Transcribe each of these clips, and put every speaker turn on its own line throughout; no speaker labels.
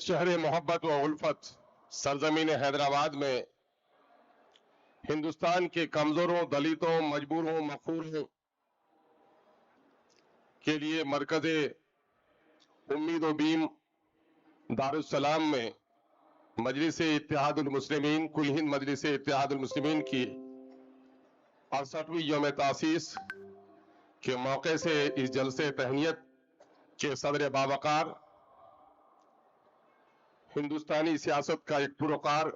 शहर मोहब्बत व उल्फत सरजमीन हैदराबाद में हिंदुस्तान के कमजोरों, दलितों, मजबूरों, मखूरों के लिए मरकज उम्मीद व बीम दारुस्सलाम में मजलिस इत्तेहादुल मुस्लिमीन कुल हिंद मजलिस इत्तेहादुल मुस्लिमीन की 68वीं यौम तासीस के मौके से इस जलसे तहनीत के सदर बावकार हिंदुस्तानी सियासत का एक पुरकार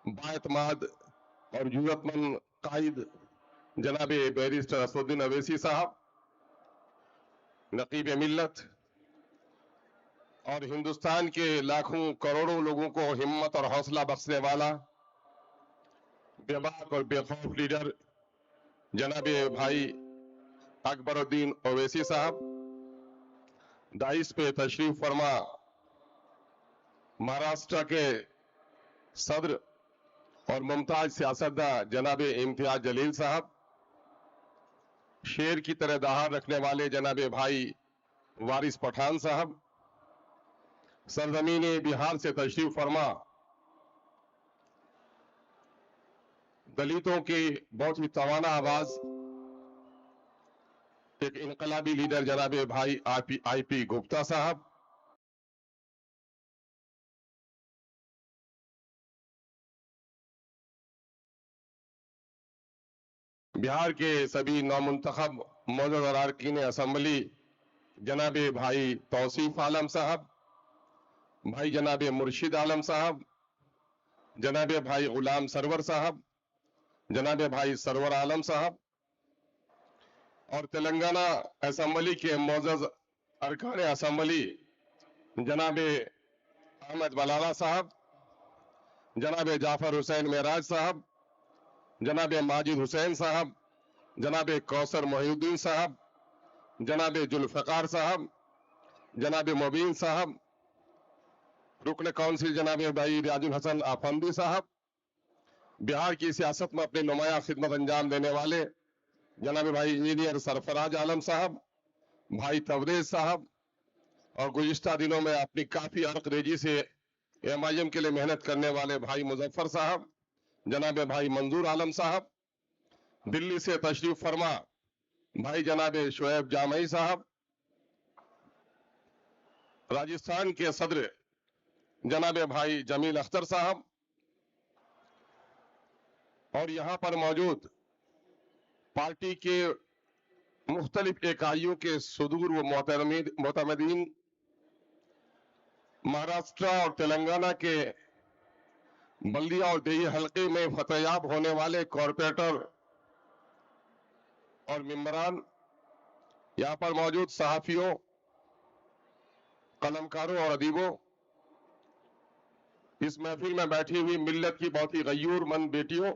बाएतमाद और जरूरतमंद कायद जनाब बैरिस्टर असदुद्दीन अवैसी साहब, नकीब मिल्लत और हिंदुस्तान के लाखों करोड़ों लोगों को हिम्मत और हौसला बख्शने वाला बेबाक और बेखौफ लीडर जनाब भाई अकबरुद्दीन ओवैसी साहब, दाइस पे तशरीफ फरमा महाराष्ट्र के सदर और मुमताज सियासतदां जनाब इम्तियाज जलील साहब, शेर की तरह दहाड़ रखने वाले जनाब भाई वारिस पठान साहब, सरजमीन बिहार से तशरीफ फरमा दलितों की बहुत ही तवाना आवाज एक इनकलाबी लीडर जनाब भाई आईपी गुप्ता साहब, बिहार के सभी नौमुंतखब मौजूदा अरकान असम्बली जनाब भाई तौसीफ आलम साहब, भाई जनाब मुर्शिद आलम साहब, जनाब भाई गुलाम सरवर साहब, जनाब भाई सरवर आलम साहब और तेलंगाना असम्बली के मौजूद अरकान असम्बली जनाब अहमद बलाला साहब, जनाब जाफर हुसैन मेराज साहब, जनाब माजिद हुसैन साहब, जनाब कौसर मोहिउद्दीन साहब, जनाब जुल्फकार साहब, जनाब मुबीन साहब, रुकन काउंसिल जनाब भाई रियाजुल हसन आफंदी साहब, बिहार की सियासत में अपनी नुमाया खिदमत अंजाम देने वाले जनाब भाई इंजीनियर सरफराज आलम साहब, भाई तबरेज साहब और गुज़िश्ता दिनों में अपनी काफी अरकरेजी से MIM के लिए मेहनत करने वाले भाई मुजफ्फर साहब, जनाब भाई मंजूर आलम साहब, दिल्ली से तशरीफ फरमा भाई जनाब शोएब जामई साहब, राजस्थान के सदर जनाब भाई जमील अख्तर साहब और यहां पर मौजूद पार्टी के मुख्तलिफ इकाइयों के सुदूर व मोतमदीन महाराष्ट्र और तेलंगाना के बल्दिया और देही हल्के में फतेहयाब होने वाले कॉरपोरेटर और मेंबरान, यहां पर मौजूद सहाफियों, कलमकारों और अदीबों, इस महफिल में बैठी हुई मिल्लत की बहुत ही गयूर मंद बेटियों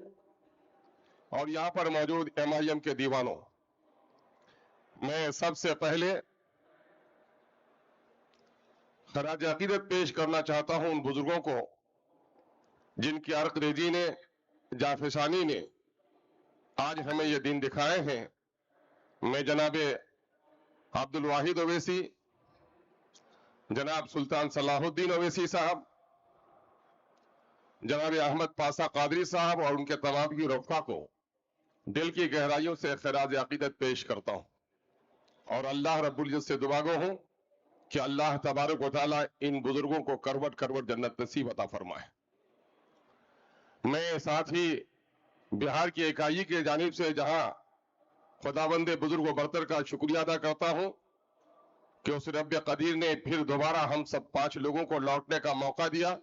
और यहां पर मौजूद MIM के दीवानों, मैं सबसे पहले खराज अकीदत पेश करना चाहता हूं उन बुजुर्गों को जिनकी अरकरेजी ने, जाफिशानी ने आज हमें ये दिन दिखाए हैं। मैं जनाब अब्दुल वाहिद ओवैसी, जनाब सुल्तान सलाहुद्दीन ओवैसी साहब, जनाब अहमद पासा कादरी साहब और उनके तमाम की रफ़ा को दिल की गहराइयों से खराज अकीदत पेश करता हूं और अल्लाह रब्बुल इज्जत से दुआ गो हूं कि अल्लाह तबारक व तआला इन बुजुर्गों को करवट करवट जन्नत नसीब अता फरमाए। मैं साथ ही बिहार की इकाई के जानिब से जहां खुदावंदे बुजुर्ग व बरतर का शुक्रिया अदा करता हूं कि उस रब कदीर ने फिर दोबारा हम सब 5 लोगों को लौटने का मौका दिया।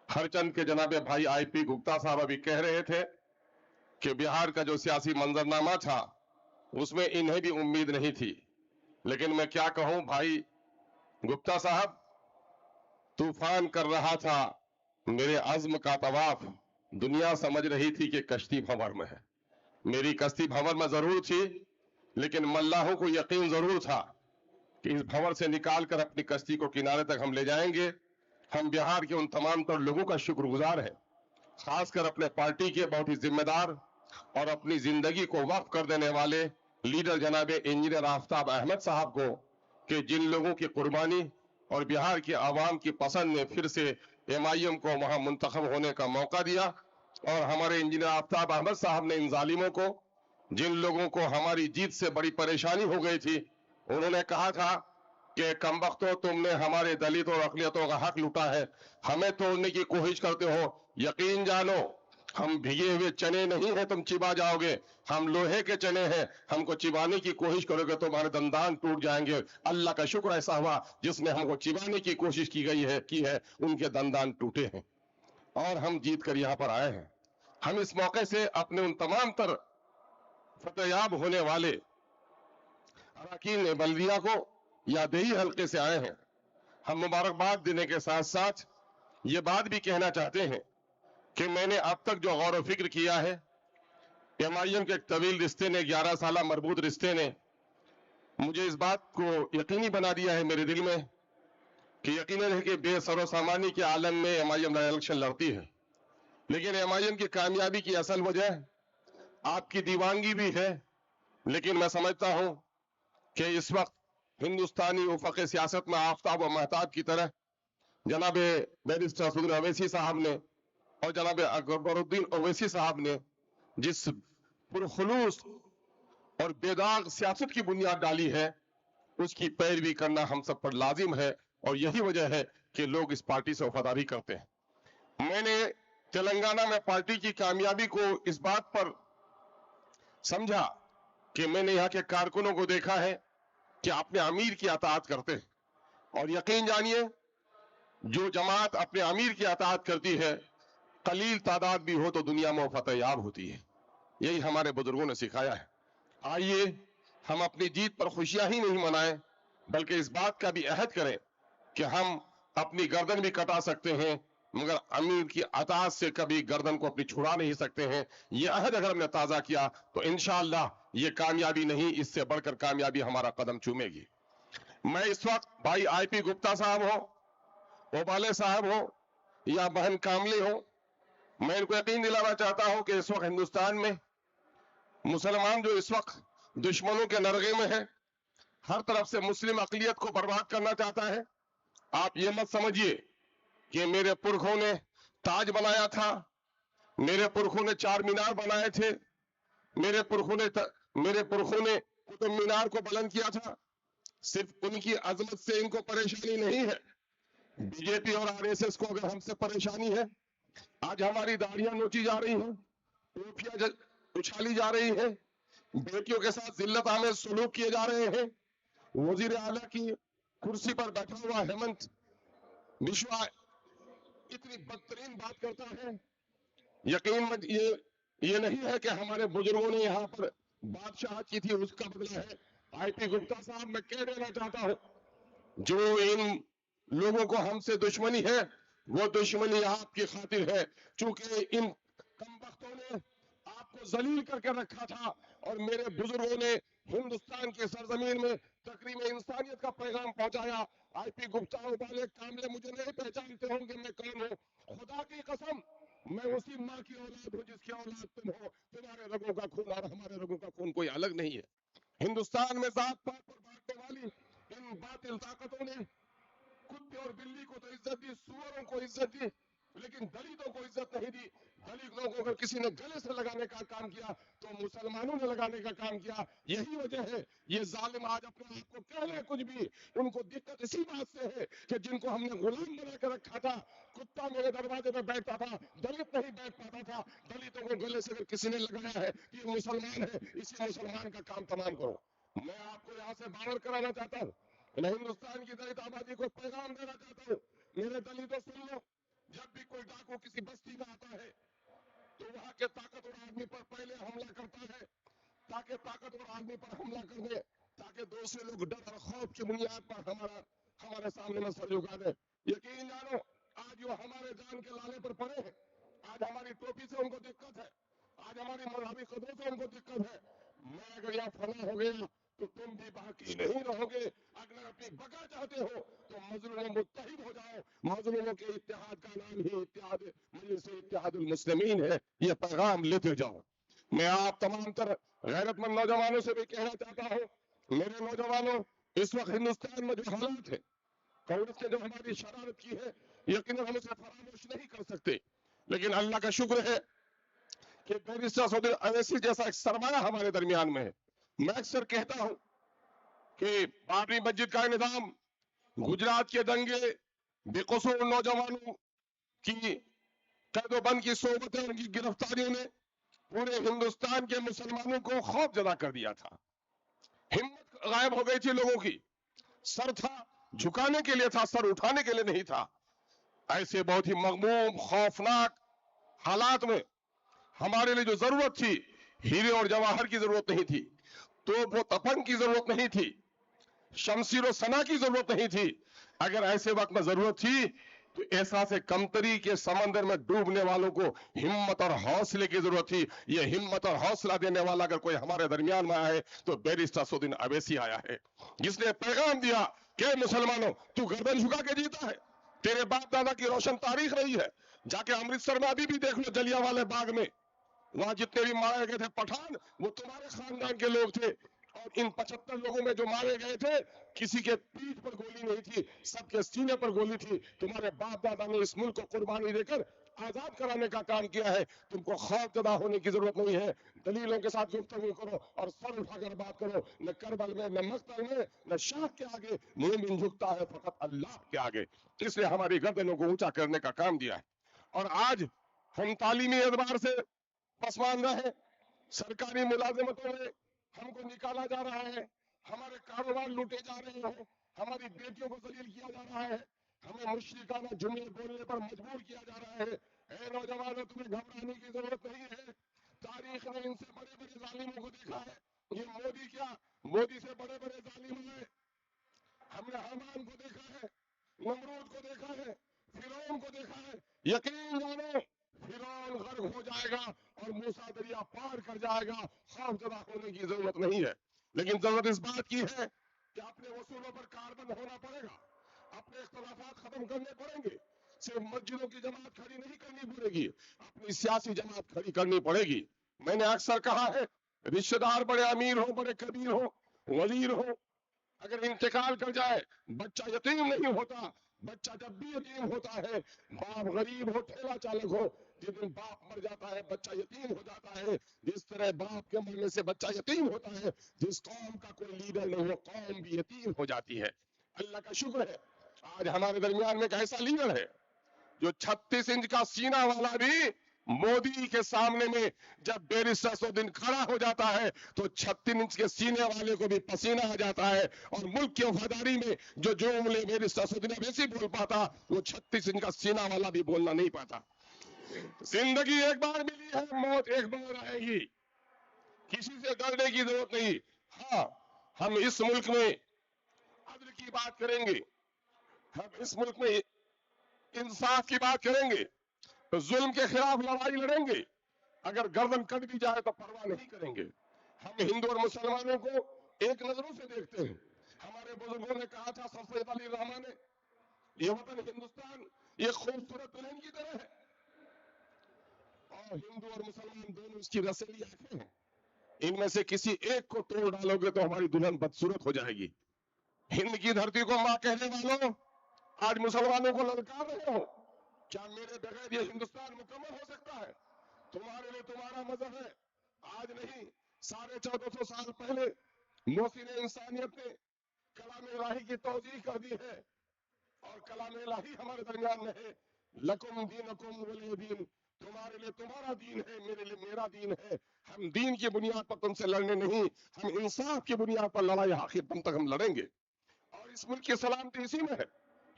हरचंद के जनाब भाई आईपी गुप्ता साहब अभी कह रहे थे कि बिहार का जो सियासी मंजरनामा था उसमें इन्हें भी उम्मीद नहीं थी, लेकिन मैं क्या कहूं भाई गुप्ता साहब, तूफान कर रहा था मेरे अज़्म का तवाफ, दुनिया समझ रही थी कि कश्ती भंवर में है। मेरी कश्ती भंवर में जरूर थी, लेकिन मल्लाहों को यकीन जरूर था कि इस भंवर से निकाल कर अपनी कश्ती को किनारे तक हम ले जाएंगे। हम बिहार के उन तमाम तर लोगों का शुक्रगुजार हैं, खासकर अपने पार्टी के बहुत ही जिम्मेदार और अपनी जिंदगी को वक्फ कर देने वाले लीडर जनाब इंजीनियर आफ्ताब अहमद साहब को, कि जिन लोगों की कुर्बानी اور بہار کی عوام کی پسند نے پھر سے MIM کو وہاں منتخب ہونے کا موقع دیا، اور ہمارے انجینئر آفتاب احمد صاحب نے ان ظالموں کو، جن لوگوں کو ہماری جیت سے بڑی پریشانی ہو گئی تھی، انہوں نے کہا تھا کہ کمبختو تم نے ہمارے دلتوں اور اقلیتوں کا حق لوٹا ہے، ہمیں توڑنے کی کوشش کرتے ہو، یقین جانو ہم بھیگے ہوئے چنے نہیں ہیں تم چبا جاؤ گے، ہم لوہے کے چنے ہیں، ہم کو چبانے کی کوشش کرو گے تو ہمارے دندان ٹوٹ جائیں گے۔ اللہ کا شکر ایسا ہوا جس نے ہم کو چبانے کی کوشش کی ہے ان کے دندان ٹوٹے ہیں اور ہم جیت کر یہاں پر آئے ہیں۔ ہم اس موقع سے اپنے ان تمام تر فتح یاب ہونے والے اراکین بلدیہ کو یا دیہی حلقے سے آئے ہیں، ہم مبارکباد دینے کے ساتھ ساتھ یہ بات بھی کہنا چاہتے ہیں کہ میں نے اب تک جو غور و فکر کیا ہے، MIM کے ایک طویل رشتے نے، 11 سالہ مربوط رشتے نے مجھے اس بات کو یقینی بنا دیا ہے میرے دل میں کہ یقیناً ہے کہ بے سر و سامانی کے عالم میں MIM الیکشن لڑتی ہے، لیکن MIM کی کامیابی کی اصل وجہ آپ کی دیوانگی بھی ہے، لیکن میں سمجھتا ہوں کہ اس وقت ہندوستانی افق سیاست میں آفتاب و مہتاب کی طرح جناب بیرسٹر اسدالدین اویسی صاحب نے اور جناب اکبر الدین اویسی صاحب نے جس پرخلوص اور بیداغ سیاست کی بنیاد ڈالی ہے، اس کی پیروی کرنا ہم سب پر لازم ہے، اور یہی وجہ ہے کہ لوگ اس پارٹی سے وفاداری کرتے ہیں۔ میں نے تلنگانہ میں پارٹی کی کامیابی کو اس بات پر سمجھا کہ میں نے یہاں کے کارکنوں کو دیکھا ہے کہ اپنے امیر کی اطاعت کرتے ہیں، اور یقین جانیے جو جماعت اپنے امیر کی اطاعت کرتی ہے، قلیل تعداد بھی ہو تو دنیا میں فتح یاب ہوتی ہے۔ یہی ہمارے بزرگوں نے سکھایا ہے۔ آئیے ہم اپنی جیت پر خوشیاں ہی نہیں منائیں، بلکہ اس بات کا بھی عہد کریں کہ ہم اپنی گردن بھی کٹا سکتے ہیں، مگر امیر کی اطاعت سے کبھی گردن کو اپنی چھڑا نہیں سکتے ہیں۔ یہ عہد اگر ہم نے تازہ کیا تو انشاءاللہ یہ کامیابی نہیں، اس سے بڑھ کر کامیابی ہمارا قدم چومے گی۔ میں اس وقت بھائی IP گپتا صاحب ہو، اوبالے صاحب ہو یا بہن کاملی ہو، میں ان کو یقین دلانا چاہتا ہوں کہ اس وقت ہندوستان میں مسلمان جو اس وقت دشمنوں کے نرغے میں ہے، ہر طرف سے مسلم اقلیت کو برباد کرنا چاہتا ہے۔ آپ یہ مت سمجھیے کہ میرے پرکھوں نے تاج بنایا تھا، میرے پرکھوں نے چار مینار بنائے تھے، میرے پرکھوں نے قطب مینار کو بلند کیا تھا، صرف ان کی عظمت سے ان کو پریشانی نہیں ہے۔ BJP اور RSS کو اگر ہم سے پریشانی ہے، آج ہماری داڑیاں نوچی جا رہی ہیں، ٹوپیاں اچھالی جا رہی ہیں، بیٹیوں کے ساتھ ذلت آمیز سلوک کیے جا رہے ہیں، وزیر اعلیٰ کی کرسی پر بیٹھا ہوا ہیمنت بشوا اتنی بدترین بات کرتا ہے۔ یقین یہ نہیں ہے کہ ہمارے بزرگوں نے یہاں پر بادشاہت کی تھی، اس کا بدلہ ہے۔ IP گپتا صاحب میں کہہ دینا چاہتا ہوں، جو ان لوگوں کو ہم سے دشمنی ہے، وہ دشمنی آپ کی خاطر ہے، چونکہ ان کمبختوں نے آپ کو ذلیل کر کے رکھا تھا، اور میرے بزرگوں نے ہندوستان کی سرزمین میں تقریم انسانیت کا پیغام پہنچایا۔ IP گپتا اوبالے کاملے مجھے نہیں پہچانتے ہوں گے میں کون ہوں، خدا کی قسم میں اسی ماں کی اولاد ہوں جس کی اولاد تم ہو، تمہارے رگوں کا خون اور ہمارے رگوں کا خون کوئی الگ نہیں ہے۔ ہندوستان میں ذات پات پر بانٹنے والی ان باطل طاقتوں نے کتے اور بلی کو تو عزت دی، سوروں کو عزت دی، لیکن دلتوں کو عزت نہیں دی۔ دلتوں کو اگر کسی نے گلے سے لگانے کا کام کیا تو مسلمانوں نے لگانے کا کام کیا۔ یہی وجہ ہے یہ ظالم آج اپنے آپ کو کہہ لے کچھ بھی، ان کو دقت اسی بات سے ہے کہ جن کو ہم نے غلام بنا کے رکھا تھا، کتا میرے دروازے پہ بیٹھتا تھا، دلت نہیں بیٹھ پاتا تھا، دلتوں کو گلے سے اگر کسی نے لگایا ہے کہ یہ مسلمان ہے، اسی مسلمان کا کام تمام کرو۔ میں آپ کو یہاں سے باور کرانا چاہتا ہوں، میں ہندوستان کی دلت آبادی کو پیغام دینا چاہتا ہوں، میرے دلتوں سن لو، جب بھی کوئی ڈاکو کسی بستی میں آتا ہے تو وہاں کے طاقتور آدمی پر پہلے حملہ کرتا ہے، تاکہ طاقتور آدمی پر حملہ کر دے، تاکہ دوسرے لوگ ڈر اور خوف کی بنیاد پر ہمارے سامنے میں سر جھکا دے۔ یقین جانو آج وہ ہمارے جان کے لالے پر پڑے ہیں، آج ہماری ٹوپی سے ان کو دقت ہے، آج ہماری مذہبی قدروں سے ان کو دقت ہے۔ میں اگر یہاں فنا ہو گیا تو تم بھی باقی نہیں رہو گے۔ اگر اپنی بقا چاہتے ہو تو مظلوموں متحد ہو جاؤ، مظلوموں کے اتحاد کا نام ہی اتحاد مجلس اتحاد المسلمین ہے، یہ پیغام لیتے جاؤ۔ میں آپ تمام تر غیرت مند نوجوانوں سے بھی کہنا چاہتا ہوں، میرے نوجوانوں، اس وقت ہندوستان میں جو حالات ہے कांग्रेस ने जो हमारी शरारत की है यकीनन हम उसे फरामोश नहीं कर सकते, लेकिन अल्लाह का शुक्र है कि बैरिस्टर सौदी अवैसी जैसा एक सरमाया हमारे दरमियान में है। मैं अक्सर कहता हूं कि बाबरी मस्जिद का निजाम, गुजरात के दंगे, बेकसूर नौजवानों की कैदोबंद की सोबतें, उनकी गिरफ्तारियों ने पूरे हिंदुस्तान के मुसलमानों को खौफजदा कर दिया था। हिम्मत गायब हो गई थी लोगों की, सर था झुकाने के लिए था, सर उठाने के लिए नहीं था। ऐसे बहुत ही मगमूम खौफनाक हालात में हमारे लिए जो जरूरत थी, हीरे और जवाहर की जरूरत नहीं थी, तो वो तपंग की जरूरत नहीं थी, शमशीर और सना की जरूरत नहीं थी। अगर ऐसे वक्त में जरूरत थी तो एहसास कमतरी के समंदर में डूबने वालों को हिम्मत और हौसले की जरूरत थी। ये हिम्मत और हौसला देने वाला अगर कोई हमारे दरमियान में आया है तो बैरिस्टर असदुद्दीन अवैसी आया है, जिसने पैगाम दिया कि मुसलमानों, तू गर्दन झुका के जीता है, तेरे बाप दादा की रोशन तारीख रही है। जाके अमृतसर में अभी भी देख लो, जलियांवाला बाग में, वहां जितने भी मारे गए थे पठान, वो तुम्हारे खानदान के लोग थे। और इन 75 लोगों में जो मारे गए थे, किसी के पीठ पर गोली नहीं थी, सबके सीने पर गोली थी। तुम्हारे बाप दादा ने इस मुल्क को कुर्बानी देकर आजाद कराने का काम किया है। तुमको खौफजदा होने की जरूरत नहीं है। दलीलों के साथ गुफ्तगू करो और सर उठाकर बात करो। न करबल में, न मक्तल में, न शाह के आगे मोमिन झुकता है फकत अल्लाह के आगे। इसलिए हमारी गर्दनों को ऊंचा करने का काम दिया है। और आज हम तालीमी एतबार से पसमानदा है, सरकारी मुलाजिमतों में हमको निकाला जा रहा है, हमारे कारोबार लूटे जा रहे हैं, हमारी बेटियों को जलील किया जा रहा है, हमें मुश्रिकाना जुमले बोलने पर मजबूर किया जा रहा है। ऐ नौजवानों, तुम्हें घबराने की जरूरत नहीं है। तारीख ने इनसे बड़े बड़े जालिमों को देखा है। ये मोदी क्या, मोदी से बड़े बड़े जालिम है। हमने हामान को देखा है, नमरूद को देखा है, फिरौन को देखा है। यकीन जानो, फिरौन गर्क हो जाएगा और मूसा दरिया पार कर जाएगा। खौफजदा होने की जरूरत नहीं है, लेकिन जरूरत इस बात की है कि अपने वसूलों पर कारबंद होना पड़ेगा, अपने इख्तलाफात खत्म करने पड़ेंगे। सिर्फ मस्जिदों की जमात खड़ी नहीं करनी पड़ेगी, अपनी सियासी जमात खड़ी करनी पड़ेगी। मैंने अक्सर कहा है, रिश्तेदार बड़े अमीर हो, बड़े कबीर हो, वजीर हो, अगर इंतकाल कर जाए, बच्चा यतीम नहीं होता। बच्चा जब भी यतीम होता है, बाप गरीब हो, ठेला चालक हो, जिस दिन बाप मर जाता है बच्चा यतीम हो जाता है। जिस तरह बाप के मरने से बच्चा यतीम होता है, जिस कौम का कोई लीडर नहीं हो, कौम भी यतीम हो जाती है। अल्लाह का शुक्र है, आज हमारे दरमियान में एक ऐसा लीडर है जो 36 इंच का सीना वाला भी मोदी के सामने में जब बैरिस्टर असदुद्दीन खड़ा हो जाता है तो 36 इंच के सीने वाले को भी पसीना आ जाता है। और मुल्क की वफादारी में जो जुमले बैरिस्टर असदुद्दीन अवैसी बोल पाता, वो 36 इंच का सीना वाला भी बोलना नहीं पाता। जिंदगी एक बार मिली है, मौत एक बार आएगी, किसी से डरने की जरूरत नहीं। हाँ, हम इस मुल्क में अदल की बात करेंगे, हम इस मुल्क में इंसाफ की बात करेंगे, तो जुल्म के खिलाफ लड़ाई लड़ेंगे। अगर गर्दन कट भी जाए तो परवाह नहीं करेंगे। हम हिंदू और मुसलमानों को एक नजरों से देखते हैं। हमारे बुजुर्गों ने कहा था, सर सैयद अली रहमान ने, ये वतन हिंदुस्तान ये खूबसूरत दुल्हन की तरह है और हिंदू और मुसलमान दोनों इसकी रसीली आंखें हैं। इनमें से किसी एक को तोड़ डालोगे तो हमारी दुल्हन बदसूरत हो जाएगी। हिंद की धरती को मां कहने वालों, आज मुसलमानों को ललकार रहे हो, क्या मेरे बगैर ये हिंदुस्तान मुकम्मल हो सकता है? तुम्हारे लिए तुम्हारा मजहब है, आज नहीं 1450 साल पहले मोहसिन इंसानियत ने कलाम इलाही की तौजीह कर दी है और कलाम इलाही हमारे दरमियान में है। लकुम दीनुकुम वलिय दीन, तुम्हारे लिए तुम्हारा दीन है, मेरे लिए मेरा दीन है। हम दीन की बुनियाद पर तुमसे लड़ने नहीं, हम इंसाफ की बुनियाद पर लड़ाई आखिर दम तक हम लड़ेंगे। और इस मुल्क की सलामती इसी में है।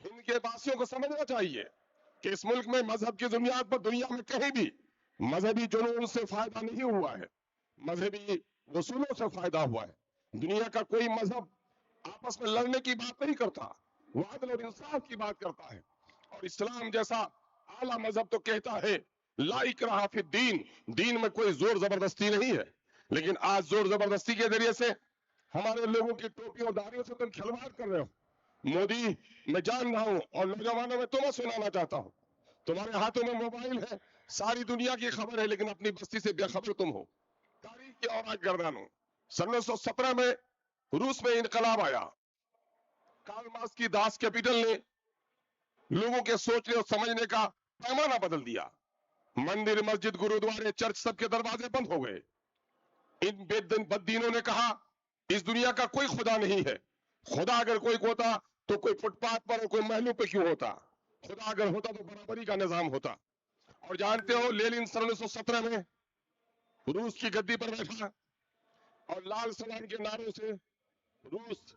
हिंद के वासियों को समझना चाहिए कि इस मुल्क में मजहब की बुनियाद पर दुनिया में कहीं भी मजहबी जुनून से फायदा नहीं हुआ है, मजहबी वसूलों से फायदा हुआ है। दुनिया का कोई मजहब आपस में लड़ने की बात नहीं करता, वो अदल और इंसाफ की बात करता है। और इस्लाम जैसा आला मजहब तो कहता है ला इकराह फी दीन, दीन में कोई जोर जबरदस्ती नहीं है। लेकिन आज जोर जबरदस्ती के जरिए से हमारे लोगों की टोपी और दाढ़ियों से तुम खिलवाड़ कर रहे हो। मोदी, मैं जान रहा हूं और नौजवानों में तुम्हें सुनाना चाहता हूं, तुम्हारे हाथों में मोबाइल है, सारी दुनिया की खबर है, लेकिन अपनी बस्ती से बेखबर तुम हो। तारीख की और गर्दानो, सन 1917 में रूस में इनकलाब आया, कार्ल मार्क्स की दास कैपिटल ने लोगों के सोचने और समझने का पैमाना बदल दिया। मंदिर, मस्जिद, गुरुद्वारे, चर्च, सबके दरवाजे बंद हो गए। इन बददीनों ने कहा इस दुनिया का कोई खुदा नहीं है, खुदा अगर कोई होता तो कोई फुटपाथ पर और कोई महलों पे क्यों होता, खुदा अगर होता तो बराबरी का निजाम होता। और जानते हो लेनिन सन 1917 में रूस की गद्दी पर बैठा और लाल सलाम के नारों से रूस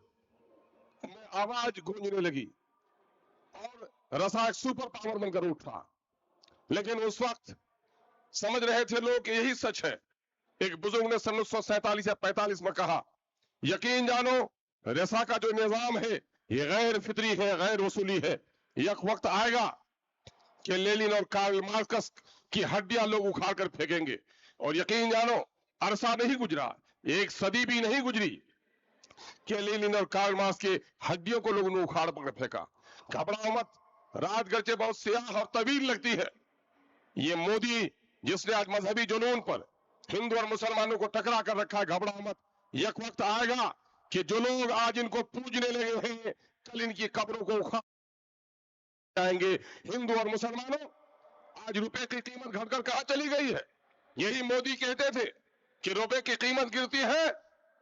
में आवाज गूंजने लगी और रसा एक सुपर पावर बनकर उठा। लेकिन उस वक्त समझ रहे थे लोग कि यही सच है। एक बुजुर्ग ने सन 1947 या 45 में कहा, यकीन जानो रसा का जो निजाम है ये गैर फितरी है, गैर वसूली है। एक वक्त आएगा कि लेनिन और कार्ल मार्क्स की हड्डियां लोग उखाड़ कर फेंकेंगे। और यकीन जानो अरसा नहीं गुजरा, एक सदी भी नहीं गुजरी कि लेनिन और कार्ल मार्क्स की हड्डियों को लोगों ने उखाड़ कर फेंका। घबराओ मत, रात गरचे बहुत स्याह और तवील लगती है। ये मोदी जिसने आज मजहबी जुनून पर हिंदू और मुसलमानों को टकरा कर रखा है, घबराओ मत, एक वक्त आएगा कि जो लोग आज इनको पूजने लगे हैं कल इनकी कब्रों को उखाड़ जाएंगे। हिंदू और मुसलमानों, आज रुपए की कीमत घटकर कहां चली गई है? यही मोदी कहते थे कि रुपए की कीमत गिरती है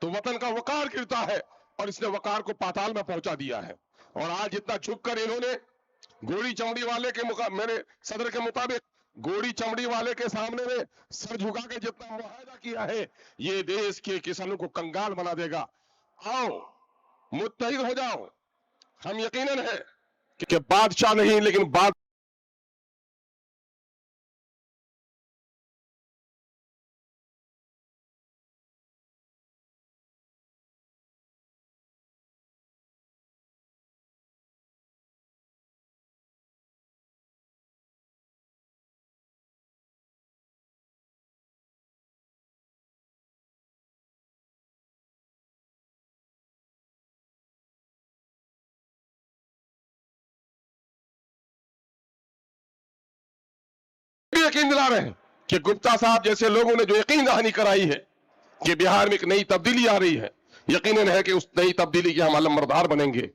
तो वतन का वकार गिरता है, और इसने वकार को पाताल में पहुंचा दिया है। और आज इतना झुककर इन्होंने गोरी चमड़ी वाले के मेरे सदर के मुताबिक गोरी चमड़ी वाले के सामने में सर झुका के जितना मुआहदा किया है, ये देश के किसानों को कंगाल बना देगा। आओ मुत्तहिद हो जाओ। हम यकीनन है कि बादशाह नहीं लेकिन यकीन दिला रहे हैं कि गुप्ता साहब जैसे लोगों ने जो यकीन दहानी कराई है कि बिहार में एक नई तब्दीली आ रही है, यकीनन है कि उस नई तब्दीली के हम अलमबरदार बनेंगे।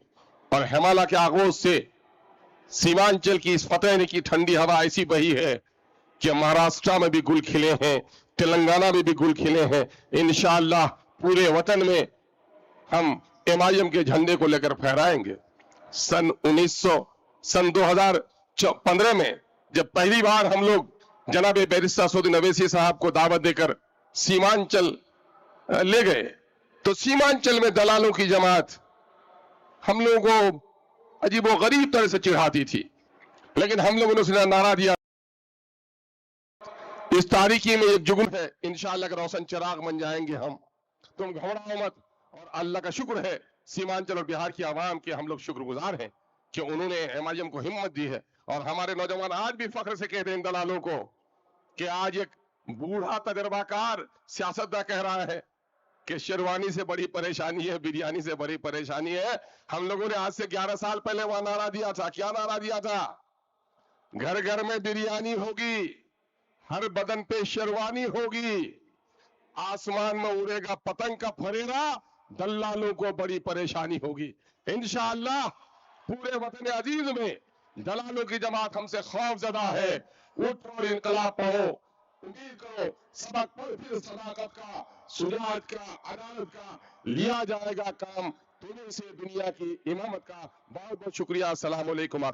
और हिमालय के आगोश से सीमांचल की इस फतेह की ठंडी हवा ऐसी बही है कि महाराष्ट्र में भी गुल खिले हैं, तेलंगाना में भी गुल खिले हैं। इंशाअल्लाह पूरे वतन में हम MIM के झंडे को लेकर फहराएंगे। सन 2015 में जब पहली बार हम लोग जनाब बैरिस्टर असदुद्दीन अवैसी साहब को दावत देकर सीमांचल ले गए, तो सीमांचल में दलालों की जमात हम लोगों को अजीबो गरीब तरह से चिढ़ाती थी, लेकिन हम लोगों ने उसने नारा दिया, इस तारीकी में एक जुगन है, इंशाअल्लाह का रोशन चिराग बन जाएंगे हम, तुम घबराओ मत। और अल्लाह का शुक्र है सीमांचल और बिहार की आवाम के हम लोग शुक्रगुजार हैं कि उन्होंने MIM को हिम्मत दी है। और हमारे नौजवान आज भी फख्र से कहते हैं इन दलालों को कि आज एक बूढ़ा तजर्बाकार सियासतदान कह रहा है कि शेरवानी से बड़ी परेशानी है, बिरयानी से बड़ी परेशानी है। हम लोगों ने आज से 11 साल पहले वहां नारा दिया था। क्या नारा दिया था? घर घर में बिरयानी होगी, हर बदन पे शेरवानी होगी, आसमान में उड़ेगा पतंग का फरेरा, दलालों को बड़ी परेशानी होगी। इंशाअल्लाह पूरे वतन अजीज में दलालों की जमात हमसे खौफजदा है। उठो और इनकलाब पढ़ो, उम्मीद करो, सबक पढ़, फिर सदाकत का, सुजात का, अदालत का लिया जाएगा काम, तुम्हें से दुनिया की इमामत का। बहुत बहुत शुक्रिया। अस्सलाम वालेकुम।